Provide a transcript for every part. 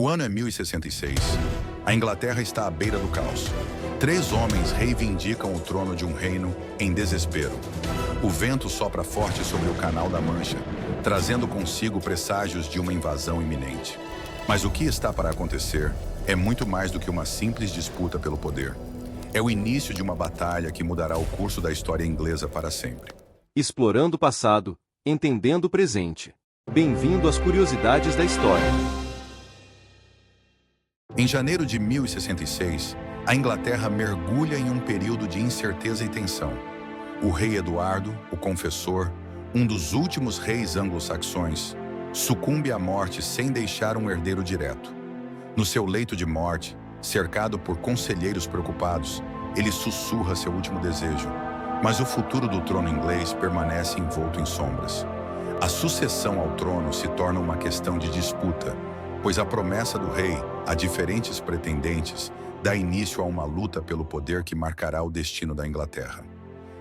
O ano é 1066. A Inglaterra está à beira do caos. 3 homens reivindicam o trono de um reino em desespero. O vento sopra forte sobre o Canal da Mancha, trazendo consigo presságios de uma invasão iminente. Mas o que está para acontecer é muito mais do que uma simples disputa pelo poder. É o início de uma batalha que mudará o curso da história inglesa para sempre. Explorando o passado, entendendo o presente. Bem-vindo às curiosidades da história. Em janeiro de 1066, a Inglaterra mergulha em um período de incerteza e tensão. O rei Eduardo, o Confessor, um dos últimos reis anglo-saxões, sucumbe à morte sem deixar um herdeiro direto. No seu leito de morte, cercado por conselheiros preocupados, ele sussurra seu último desejo. Mas o futuro do trono inglês permanece envolto em sombras. A sucessão ao trono se torna uma questão de disputa, pois a promessa do rei a diferentes pretendentes dá início a uma luta pelo poder que marcará o destino da Inglaterra.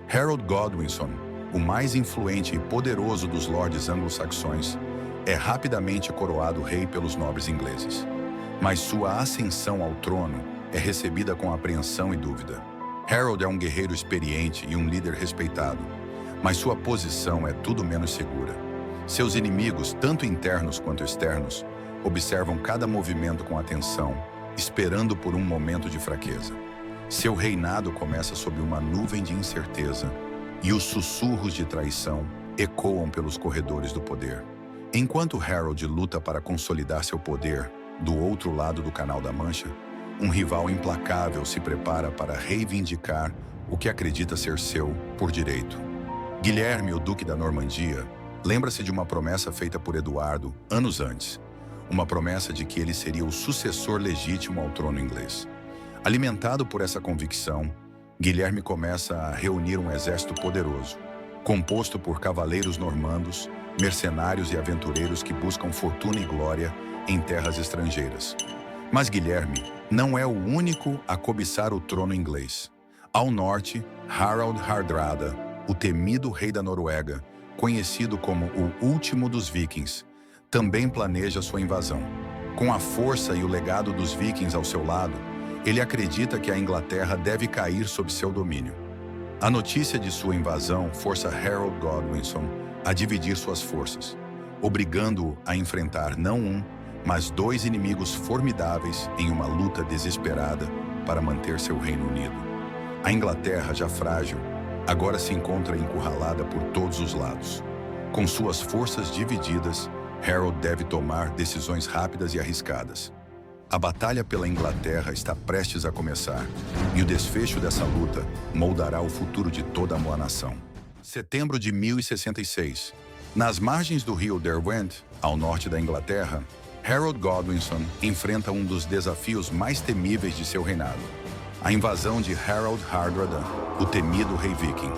Harold Godwinson, o mais influente e poderoso dos lordes anglo-saxões, é rapidamente coroado rei pelos nobres ingleses. Mas sua ascensão ao trono é recebida com apreensão e dúvida. Harold é um guerreiro experiente e um líder respeitado, mas sua posição é tudo menos segura. Seus inimigos, tanto internos quanto externos, observam cada movimento com atenção, esperando por um momento de fraqueza. Seu reinado começa sob uma nuvem de incerteza, e os sussurros de traição ecoam pelos corredores do poder. Enquanto Harold luta para consolidar seu poder, do outro lado do Canal da Mancha, um rival implacável se prepara para reivindicar o que acredita ser seu por direito. Guilherme, o Duque da Normandia, lembra-se de uma promessa feita por Eduardo anos antes. Uma promessa de que ele seria o sucessor legítimo ao trono inglês. Alimentado por essa convicção, Guilherme começa a reunir um exército poderoso, composto por cavaleiros normandos, mercenários e aventureiros que buscam fortuna e glória em terras estrangeiras. Mas Guilherme não é o único a cobiçar o trono inglês. Ao norte, Harald Hardrada, o temido rei da Noruega, conhecido como o último dos vikings, também planeja sua invasão. Com a força e o legado dos vikings ao seu lado, ele acredita que a Inglaterra deve cair sob seu domínio. A notícia de sua invasão força Harold Godwinson a dividir suas forças, obrigando-o a enfrentar não um, mas 2 inimigos formidáveis em uma luta desesperada para manter seu reino unido. A Inglaterra, já frágil, agora se encontra encurralada por todos os lados. Com suas forças divididas, Harold deve tomar decisões rápidas e arriscadas. A batalha pela Inglaterra está prestes a começar, e o desfecho dessa luta moldará o futuro de toda a nação. Setembro de 1066. Nas margens do rio Derwent, ao norte da Inglaterra, Harold Godwinson enfrenta um dos desafios mais temíveis de seu reinado: a invasão de Harold Hardrada, o temido rei viking.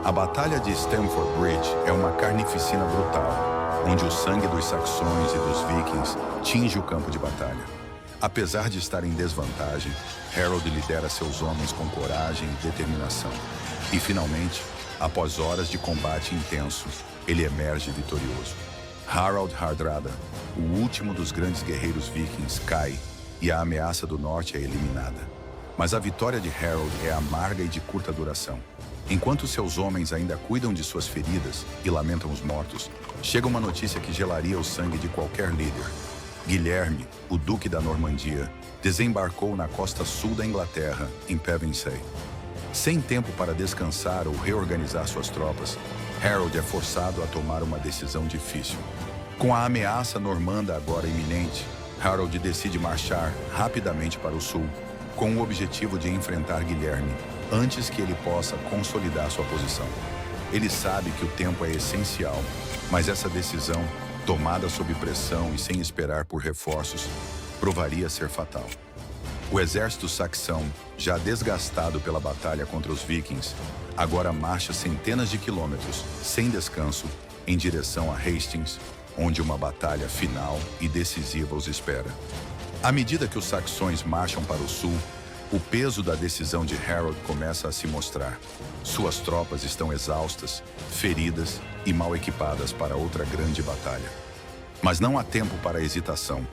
A Batalha de Stamford Bridge é uma carnificina brutal, onde o sangue dos saxões e dos vikings tinge o campo de batalha. Apesar de estar em desvantagem, Harold lidera seus homens com coragem e determinação. E, finalmente, após horas de combate intenso, ele emerge vitorioso. Harald Hardrada, o último dos grandes guerreiros vikings, cai e a ameaça do norte é eliminada. Mas a vitória de Harold é amarga e de curta duração. Enquanto seus homens ainda cuidam de suas feridas e lamentam os mortos, chega uma notícia que gelaria o sangue de qualquer líder. Guilherme, o Duque da Normandia, desembarcou na costa sul da Inglaterra, em Pevensey. Sem tempo para descansar ou reorganizar suas tropas, Harold é forçado a tomar uma decisão difícil. Com a ameaça normanda agora iminente, Harold decide marchar rapidamente para o sul, com o objetivo de enfrentar Guilherme antes que ele possa consolidar sua posição. Ele sabe que o tempo é essencial, mas essa decisão, tomada sob pressão e sem esperar por reforços, provaria ser fatal. O exército saxão, já desgastado pela batalha contra os vikings, agora marcha centenas de quilômetros, sem descanso, em direção a Hastings, onde uma batalha final e decisiva os espera. À medida que os saxões marcham para o sul, o peso da decisão de Harold começa a se mostrar. Suas tropas estão exaustas, feridas e mal equipadas para outra grande batalha. Mas não há tempo para hesitação.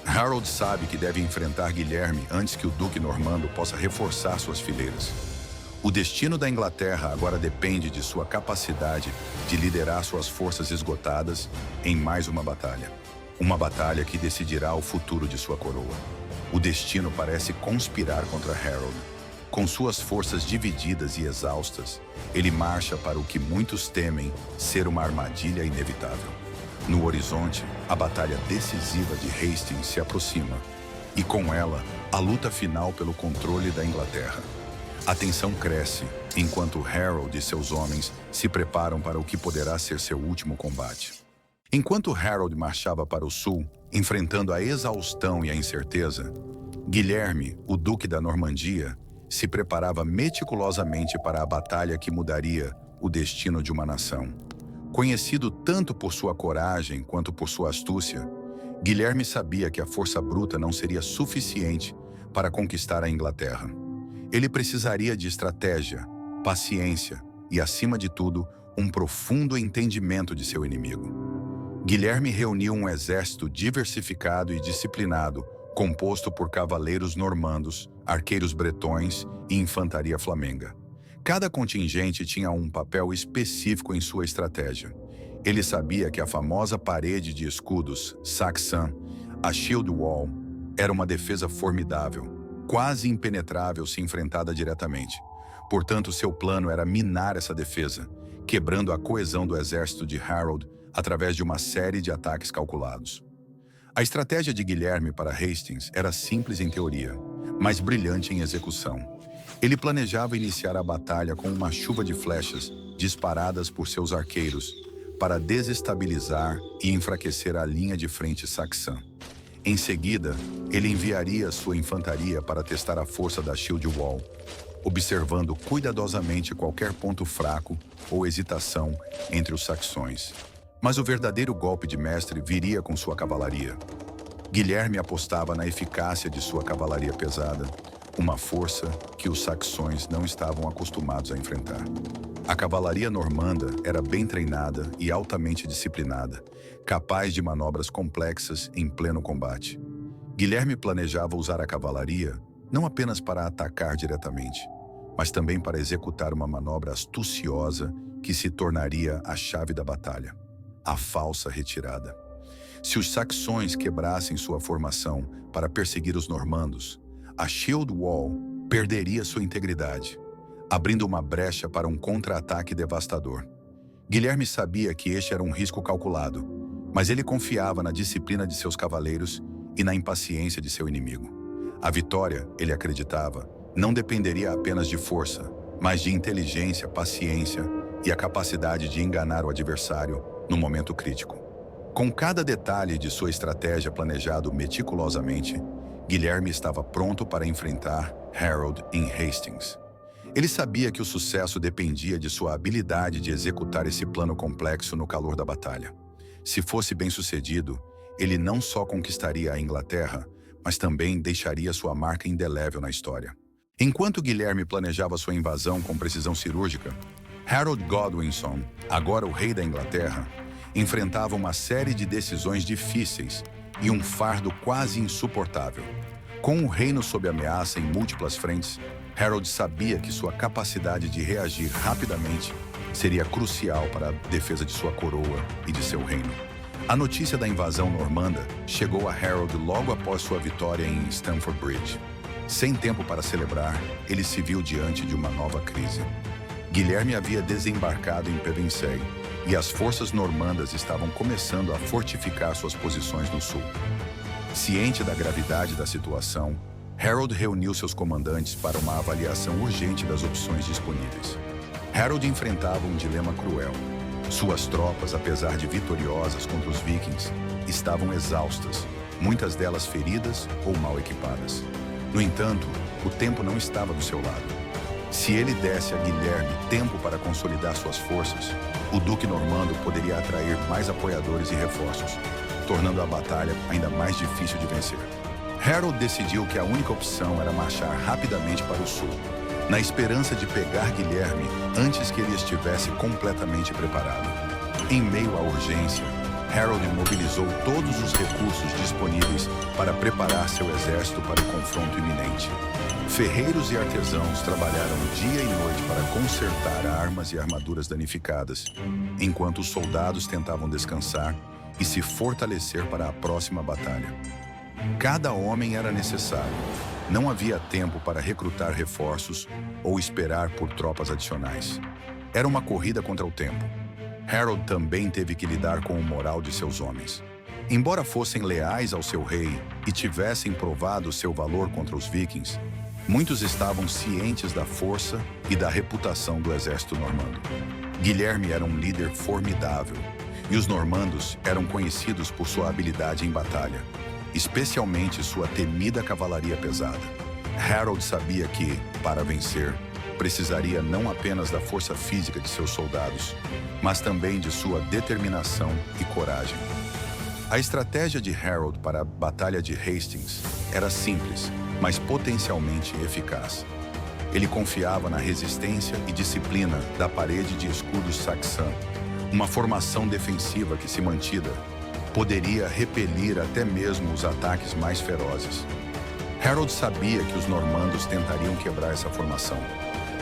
Harold sabe que deve enfrentar Guilherme antes que o Duque Normando possa reforçar suas fileiras. O destino da Inglaterra agora depende de sua capacidade de liderar suas forças esgotadas em mais uma batalha. Uma batalha que decidirá o futuro de sua coroa. O destino parece conspirar contra Harold. Com suas forças divididas e exaustas, ele marcha para o que muitos temem ser uma armadilha inevitável. No horizonte, a batalha decisiva de Hastings se aproxima, e com ela, a luta final pelo controle da Inglaterra. A tensão cresce, enquanto Harold e seus homens se preparam para o que poderá ser seu último combate. Enquanto Harold marchava para o sul, enfrentando a exaustão e a incerteza, Guilherme, o Duque da Normandia, se preparava meticulosamente para a batalha que mudaria o destino de uma nação. Conhecido tanto por sua coragem quanto por sua astúcia, Guilherme sabia que a força bruta não seria suficiente para conquistar a Inglaterra. Ele precisaria de estratégia, paciência e, acima de tudo, um profundo entendimento de seu inimigo. Guilherme reuniu um exército diversificado e disciplinado, composto por cavaleiros normandos, arqueiros bretões e infantaria flamenga. Cada contingente tinha um papel específico em sua estratégia. Ele sabia que a famosa parede de escudos, saxã, a Shield Wall, era uma defesa formidável, quase impenetrável se enfrentada diretamente. Portanto, seu plano era minar essa defesa, quebrando a coesão do exército de Harold através de uma série de ataques calculados. A estratégia de Guilherme para Hastings era simples em teoria, mas brilhante em execução. Ele planejava iniciar a batalha com uma chuva de flechas disparadas por seus arqueiros para desestabilizar e enfraquecer a linha de frente saxã. Em seguida, ele enviaria sua infantaria para testar a força da Shield Wall, observando cuidadosamente qualquer ponto fraco ou hesitação entre os saxões. Mas o verdadeiro golpe de mestre viria com sua cavalaria. Guilherme apostava na eficácia de sua cavalaria pesada, uma força que os saxões não estavam acostumados a enfrentar. A cavalaria normanda era bem treinada e altamente disciplinada, capaz de manobras complexas em pleno combate. Guilherme planejava usar a cavalaria não apenas para atacar diretamente, mas também para executar uma manobra astuciosa que se tornaria a chave da batalha: a falsa retirada. Se os saxões quebrassem sua formação para perseguir os normandos, a Shield Wall perderia sua integridade, abrindo uma brecha para um contra-ataque devastador. Guilherme sabia que este era um risco calculado, mas ele confiava na disciplina de seus cavaleiros e na impaciência de seu inimigo. A vitória, ele acreditava, não dependeria apenas de força, mas de inteligência, paciência e a capacidade de enganar o adversário no momento crítico. Com cada detalhe de sua estratégia planejado meticulosamente, Guilherme estava pronto para enfrentar Harold em Hastings. Ele sabia que o sucesso dependia de sua habilidade de executar esse plano complexo no calor da batalha. Se fosse bem-sucedido, ele não só conquistaria a Inglaterra, mas também deixaria sua marca indelével na história. Enquanto Guilherme planejava sua invasão com precisão cirúrgica, Harold Godwinson, agora o rei da Inglaterra, enfrentava uma série de decisões difíceis e um fardo quase insuportável. Com o reino sob ameaça em múltiplas frentes, Harold sabia que sua capacidade de reagir rapidamente seria crucial para a defesa de sua coroa e de seu reino. A notícia da invasão normanda chegou a Harold logo após sua vitória em Stamford Bridge. Sem tempo para celebrar, ele se viu diante de uma nova crise. Guilherme havia desembarcado em Pevensey e as forças normandas estavam começando a fortificar suas posições no sul. Ciente da gravidade da situação, Harold reuniu seus comandantes para uma avaliação urgente das opções disponíveis. Harold enfrentava um dilema cruel. Suas tropas, apesar de vitoriosas contra os vikings, estavam exaustas, muitas delas feridas ou mal equipadas. No entanto, o tempo não estava do seu lado. Se ele desse a Guilherme tempo para consolidar suas forças, o Duque Normando poderia atrair mais apoiadores e reforços, tornando a batalha ainda mais difícil de vencer. Harold decidiu que a única opção era marchar rapidamente para o sul, na esperança de pegar Guilherme antes que ele estivesse completamente preparado. Em meio à urgência, Harold mobilizou todos os recursos disponíveis para preparar seu exército para o confronto iminente. Ferreiros e artesãos trabalharam dia e noite para consertar armas e armaduras danificadas, enquanto os soldados tentavam descansar e se fortalecer para a próxima batalha. Cada homem era necessário. Não havia tempo para recrutar reforços ou esperar por tropas adicionais. Era uma corrida contra o tempo. Harold também teve que lidar com o moral de seus homens. Embora fossem leais ao seu rei e tivessem provado seu valor contra os vikings, muitos estavam cientes da força e da reputação do exército normando. Guilherme era um líder formidável, e os normandos eram conhecidos por sua habilidade em batalha, especialmente sua temida cavalaria pesada. Harold sabia que, para vencer, precisaria não apenas da força física de seus soldados, mas também de sua determinação e coragem. A estratégia de Harold para a Batalha de Hastings era simples, mas potencialmente eficaz. Ele confiava na resistência e disciplina da parede de escudos saxã, uma formação defensiva que, se mantida, poderia repelir até mesmo os ataques mais ferozes. Harold sabia que os normandos tentariam quebrar essa formação,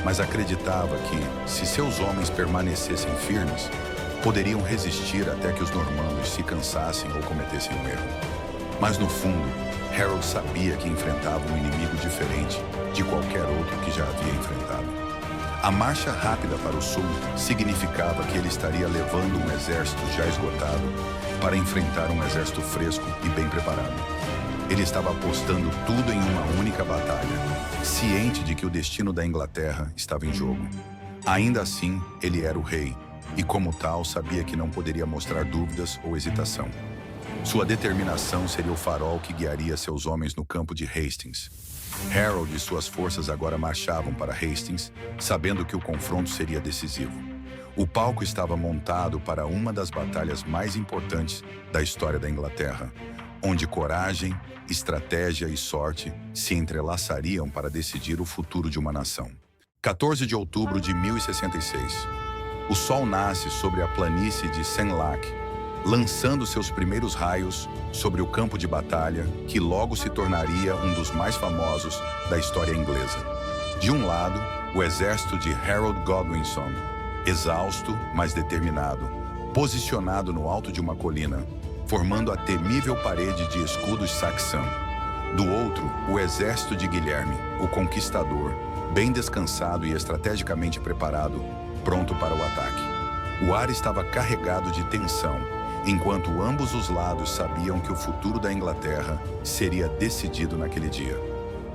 mas acreditava que, se seus homens permanecessem firmes, poderiam resistir até que os normandos se cansassem ou cometessem um erro. Mas no fundo, Harold sabia que enfrentava um inimigo diferente de qualquer outro que já havia enfrentado. A marcha rápida para o sul significava que ele estaria levando um exército já esgotado para enfrentar um exército fresco e bem preparado. Ele estava apostando tudo em uma única batalha, ciente de que o destino da Inglaterra estava em jogo. Ainda assim, ele era o rei, e como tal, sabia que não poderia mostrar dúvidas ou hesitação. Sua determinação seria o farol que guiaria seus homens no campo de Hastings. Harold e suas forças agora marchavam para Hastings, sabendo que o confronto seria decisivo. O palco estava montado para uma das batalhas mais importantes da história da Inglaterra, onde coragem, estratégia e sorte se entrelaçariam para decidir o futuro de uma nação. 14 de outubro de 1066. O sol nasce sobre a planície de Senlac, lançando seus primeiros raios sobre o campo de batalha, que logo se tornaria um dos mais famosos da história inglesa. De um lado, o exército de Harold Godwinson, exausto, mas determinado, posicionado no alto de uma colina, formando a temível parede de escudos saxã. Do outro, o exército de Guilherme, o conquistador, bem descansado e estrategicamente preparado, pronto para o ataque. O ar estava carregado de tensão, enquanto ambos os lados sabiam que o futuro da Inglaterra seria decidido naquele dia.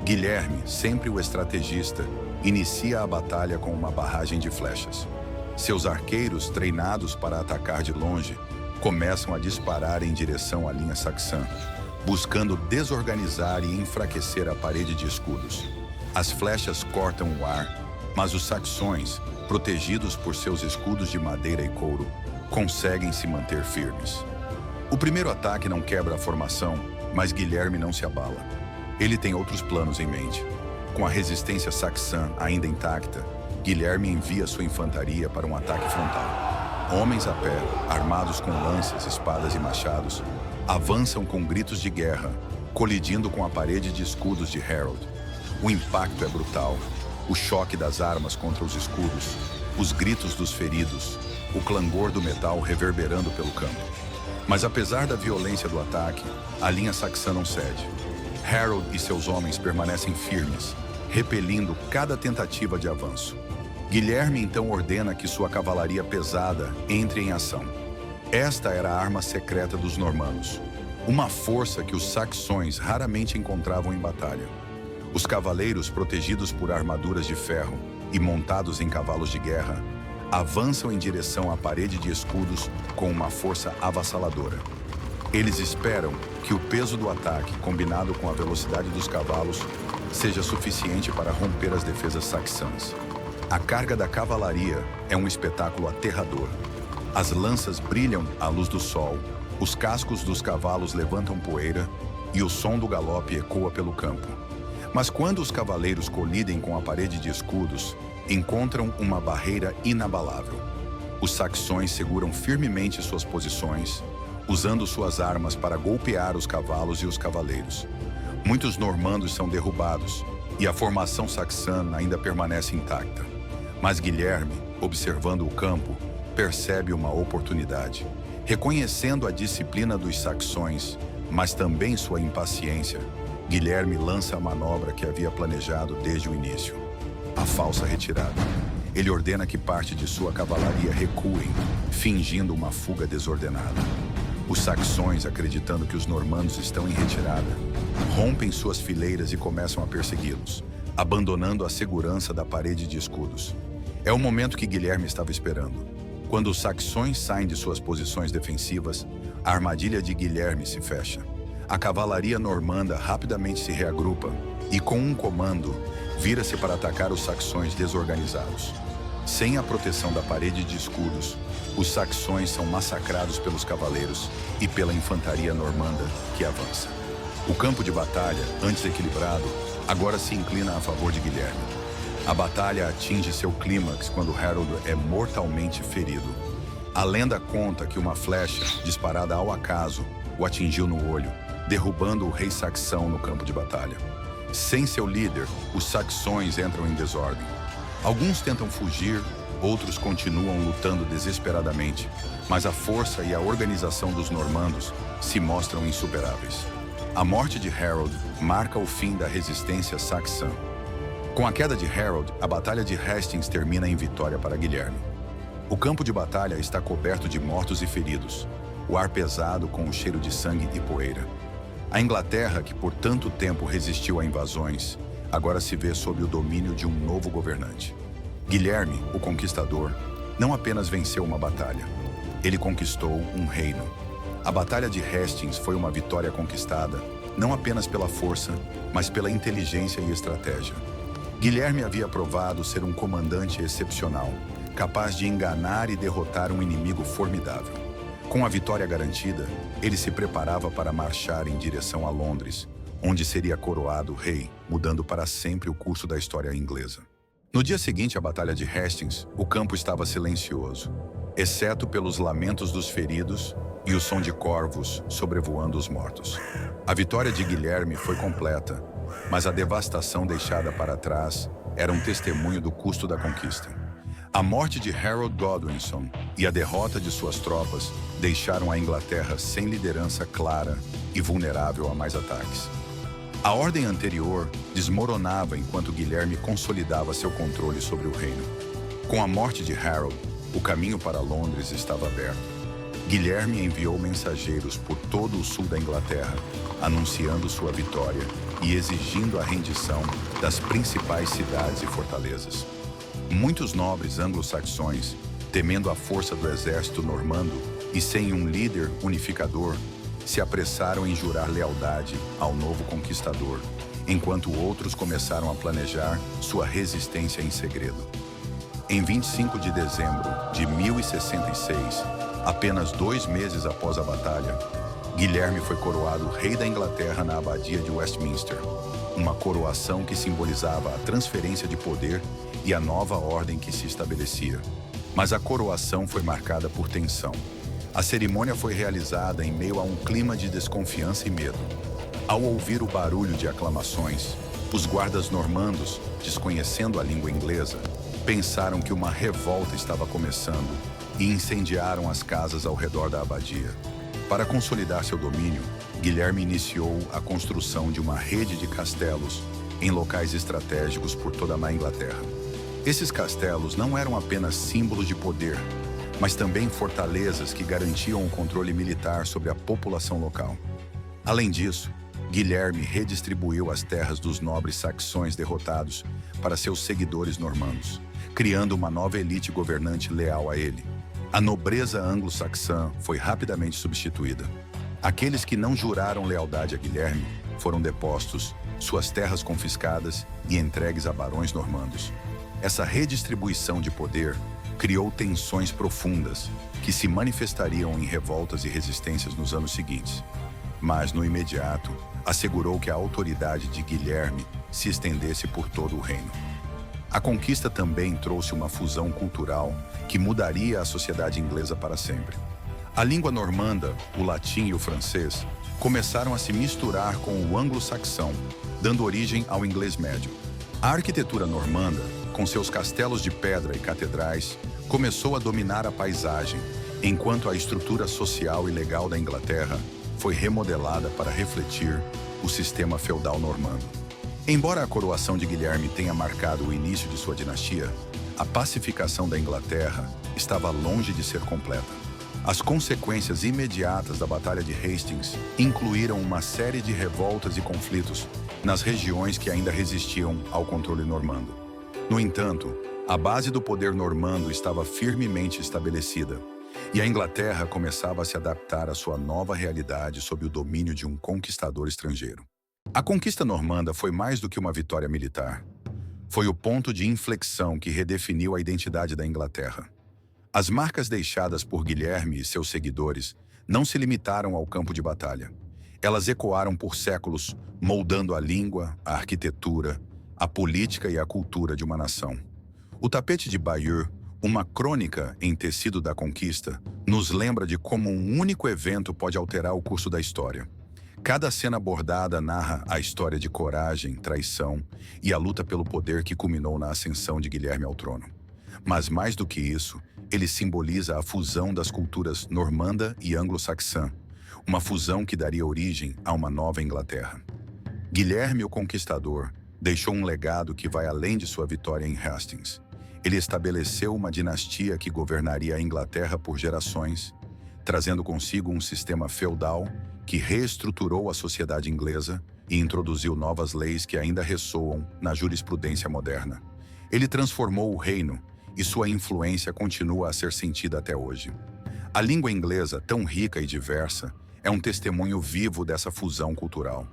Guilherme, sempre o estrategista, inicia a batalha com uma barragem de flechas. Seus arqueiros, treinados para atacar de longe, começam a disparar em direção à linha saxã, buscando desorganizar e enfraquecer a parede de escudos. As flechas cortam o ar, mas os saxões, protegidos por seus escudos de madeira e couro, conseguem se manter firmes. O primeiro ataque não quebra a formação, mas Guilherme não se abala. Ele tem outros planos em mente. Com a resistência saxã ainda intacta, Guilherme envia sua infantaria para um ataque frontal. Homens a pé, armados com lanças, espadas e machados, avançam com gritos de guerra, colidindo com a parede de escudos de Harold. O impacto é brutal, o choque das armas contra os escudos, os gritos dos feridos, o clangor do metal reverberando pelo campo. Mas apesar da violência do ataque, a linha saxã não cede. Harold e seus homens permanecem firmes, repelindo cada tentativa de avanço. Guilherme então ordena que sua cavalaria pesada entre em ação. Esta era a arma secreta dos normandos, uma força que os saxões raramente encontravam em batalha. Os cavaleiros, protegidos por armaduras de ferro e montados em cavalos de guerra, avançam em direção à parede de escudos com uma força avassaladora. Eles esperam que o peso do ataque, combinado com a velocidade dos cavalos, seja suficiente para romper as defesas saxãs. A carga da cavalaria é um espetáculo aterrador. As lanças brilham à luz do sol, os cascos dos cavalos levantam poeira e o som do galope ecoa pelo campo. Mas quando os cavaleiros colidem com a parede de escudos, encontram uma barreira inabalável. Os saxões seguram firmemente suas posições, usando suas armas para golpear os cavalos e os cavaleiros. Muitos normandos são derrubados e a formação saxã ainda permanece intacta. Mas Guilherme, observando o campo, percebe uma oportunidade. Reconhecendo a disciplina dos saxões, mas também sua impaciência, Guilherme lança a manobra que havia planejado desde o início: a falsa retirada. Ele ordena que parte de sua cavalaria recuem, fingindo uma fuga desordenada. Os saxões, acreditando que os normandos estão em retirada, rompem suas fileiras e começam a persegui-los, abandonando a segurança da parede de escudos. É o momento que Guilherme estava esperando. Quando os saxões saem de suas posições defensivas, a armadilha de Guilherme se fecha. A cavalaria normanda rapidamente se reagrupa e, com um comando, vira-se para atacar os saxões desorganizados. Sem a proteção da parede de escudos, os saxões são massacrados pelos cavaleiros e pela infantaria normanda que avança. O campo de batalha, antes equilibrado, agora se inclina a favor de Guilherme. A batalha atinge seu clímax quando Harold é mortalmente ferido. A lenda conta que uma flecha, disparada ao acaso, o atingiu no olho, derrubando o rei saxão no campo de batalha. Sem seu líder, os saxões entram em desordem. Alguns tentam fugir, outros continuam lutando desesperadamente, mas a força e a organização dos normandos se mostram insuperáveis. A morte de Harold marca o fim da resistência saxã. Com a queda de Harold, a Batalha de Hastings termina em vitória para Guilherme. O campo de batalha está coberto de mortos e feridos, o ar pesado com o cheiro de sangue e poeira. A Inglaterra, que por tanto tempo resistiu a invasões, agora se vê sob o domínio de um novo governante. Guilherme, o Conquistador, não apenas venceu uma batalha, ele conquistou um reino. A Batalha de Hastings foi uma vitória conquistada, não apenas pela força, mas pela inteligência e estratégia. Guilherme havia provado ser um comandante excepcional, capaz de enganar e derrotar um inimigo formidável. Com a vitória garantida, ele se preparava para marchar em direção a Londres, onde seria coroado rei, mudando para sempre o curso da história inglesa. No dia seguinte à Batalha de Hastings, o campo estava silencioso, exceto pelos lamentos dos feridos e o som de corvos sobrevoando os mortos. A vitória de Guilherme foi completa, mas a devastação deixada para trás era um testemunho do custo da conquista. A morte de Harold Godwinson e a derrota de suas tropas deixaram a Inglaterra sem liderança clara e vulnerável a mais ataques. A ordem anterior desmoronava enquanto Guilherme consolidava seu controle sobre o reino. Com a morte de Harold, o caminho para Londres estava aberto. Guilherme enviou mensageiros por todo o sul da Inglaterra, anunciando sua vitória e exigindo a rendição das principais cidades e fortalezas. Muitos nobres anglo-saxões, temendo a força do exército normando e sem um líder unificador, se apressaram em jurar lealdade ao novo conquistador, enquanto outros começaram a planejar sua resistência em segredo. Em 25 de dezembro de 1066, apenas 2 meses após a batalha, Guilherme foi coroado rei da Inglaterra na abadia de Westminster, uma coroação que simbolizava a transferência de poder e a nova ordem que se estabelecia. Mas a coroação foi marcada por tensão. A cerimônia foi realizada em meio a um clima de desconfiança e medo. Ao ouvir o barulho de aclamações, os guardas normandos, desconhecendo a língua inglesa, pensaram que uma revolta estava começando e incendiaram as casas ao redor da abadia. Para consolidar seu domínio, Guilherme iniciou a construção de uma rede de castelos em locais estratégicos por toda a Inglaterra. Esses castelos não eram apenas símbolos de poder, mas também fortalezas que garantiam o controle militar sobre a população local. Além disso, Guilherme redistribuiu as terras dos nobres saxões derrotados para seus seguidores normandos, criando uma nova elite governante leal a ele. A nobreza anglo-saxã foi rapidamente substituída. Aqueles que não juraram lealdade a Guilherme foram depostos, suas terras confiscadas e entregues a barões normandos. Essa redistribuição de poder criou tensões profundas que se manifestariam em revoltas e resistências nos anos seguintes. Mas, no imediato, assegurou que a autoridade de Guilherme se estendesse por todo o reino. A conquista também trouxe uma fusão cultural que mudaria a sociedade inglesa para sempre. A língua normanda, o latim e o francês, começaram a se misturar com o anglo-saxão, dando origem ao inglês médio. A arquitetura normanda, com seus castelos de pedra e catedrais, começou a dominar a paisagem, enquanto a estrutura social e legal da Inglaterra foi remodelada para refletir o sistema feudal normando. Embora a coroação de Guilherme tenha marcado o início de sua dinastia, a pacificação da Inglaterra estava longe de ser completa. As consequências imediatas da Batalha de Hastings incluíram uma série de revoltas e conflitos nas regiões que ainda resistiam ao controle normando. No entanto, a base do poder normando estava firmemente estabelecida, e a Inglaterra começava a se adaptar à sua nova realidade sob o domínio de um conquistador estrangeiro. A conquista normanda foi mais do que uma vitória militar. Foi o ponto de inflexão que redefiniu a identidade da Inglaterra. As marcas deixadas por Guilherme e seus seguidores não se limitaram ao campo de batalha. Elas ecoaram por séculos, moldando a língua, a arquitetura, a política e a cultura de uma nação. O tapete de Bayeux, uma crônica em tecido da conquista, nos lembra de como um único evento pode alterar o curso da história. Cada cena bordada narra a história de coragem, traição e a luta pelo poder que culminou na ascensão de Guilherme ao trono. Mas mais do que isso, ele simboliza a fusão das culturas normanda e anglo-saxã, uma fusão que daria origem a uma nova Inglaterra. Guilherme o Conquistador deixou um legado que vai além de sua vitória em Hastings. Ele estabeleceu uma dinastia que governaria a Inglaterra por gerações, trazendo consigo um sistema feudal que reestruturou a sociedade inglesa e introduziu novas leis que ainda ressoam na jurisprudência moderna. Ele transformou o reino e sua influência continua a ser sentida até hoje. A língua inglesa, tão rica e diversa, é um testemunho vivo dessa fusão cultural.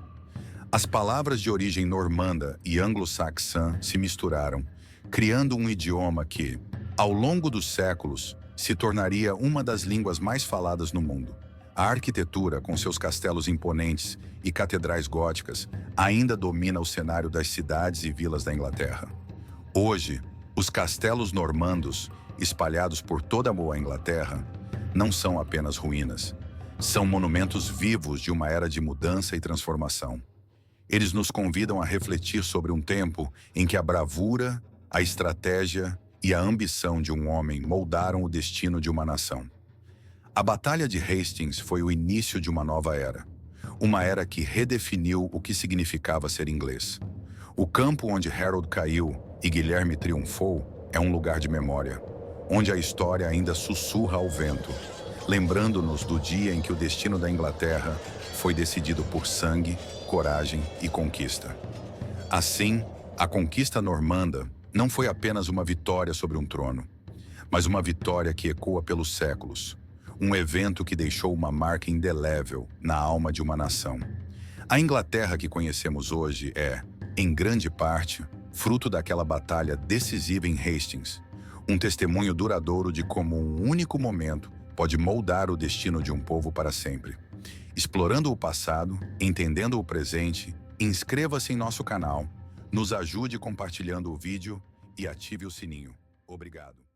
As palavras de origem normanda e anglo-saxã se misturaram, criando um idioma que, ao longo dos séculos, se tornaria uma das línguas mais faladas no mundo. A arquitetura, com seus castelos imponentes e catedrais góticas, ainda domina o cenário das cidades e vilas da Inglaterra. Hoje, os castelos normandos, espalhados por toda a boa Inglaterra, não são apenas ruínas. São monumentos vivos de uma era de mudança e transformação. Eles nos convidam a refletir sobre um tempo em que a bravura, a estratégia e a ambição de um homem moldaram o destino de uma nação. A Batalha de Hastings foi o início de uma nova era. Uma era que redefiniu o que significava ser inglês. O campo onde Harold caiu e Guilherme triunfou é um lugar de memória, onde a história ainda sussurra ao vento, lembrando-nos do dia em que o destino da Inglaterra foi decidido por sangue, coragem e conquista. Assim, a conquista normanda não foi apenas uma vitória sobre um trono, mas uma vitória que ecoa pelos séculos, um evento que deixou uma marca indelével na alma de uma nação. A Inglaterra que conhecemos hoje é, em grande parte, fruto daquela batalha decisiva em Hastings, um testemunho duradouro de como um único momento pode moldar o destino de um povo para sempre. Explorando o passado, entendendo o presente, inscreva-se em nosso canal, nos ajude compartilhando o vídeo e ative o sininho. Obrigado.